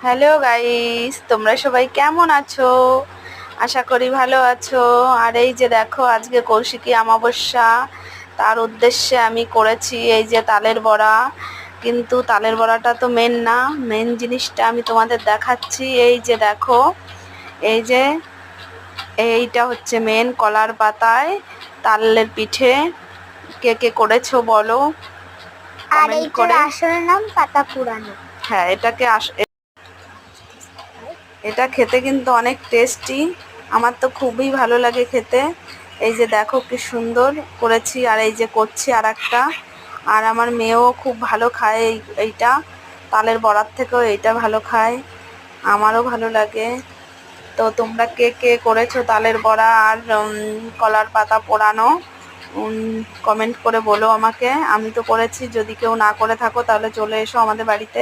Hello guys, তোমরা সবাই কেমন আছো? আশা করি ভালো আছো। আর এই যে দেখো, আজকে কৌশিকী অমাবস্যা, তার উদ্দেশ্যে আমি করেছি এই যে তালের বড়া। কিন্তু তালের বড়াটা তো মেন না, মেন জিনিসটা আমি তোমাদের দেখাচ্ছি। এই যে দেখো, এই যে এইটা হচ্ছে মেন, কলার পাতায় তালের পিঠে। কে কে করেছো বলো আর কমেন্ট এইটার করে। আসল নাম পাতা পুরানো। হ্যাঁ, এটা খেতে কিন্তু অনেক টেস্টি। আমার তো খুবই ভালো লাগে খেতে। এই যে দেখো কি সুন্দর করেছি, আর এই যে করছি আর একটা। আর আমার মেয়েও খুব ভালো খায় এইটা, তালের বড়ার থেকেও এইটা ভালো খায়। আমারও ভালো লাগে। তো তোমরা কে কে করেছো তালের বড়া আর কলার পাতা পোড়ানো, কমেন্ট করে বলো আমাকে। আমি তো করেছি, যদি কেউ না করে থাকো তাহলে চলে এসো আমাদের বাড়িতে।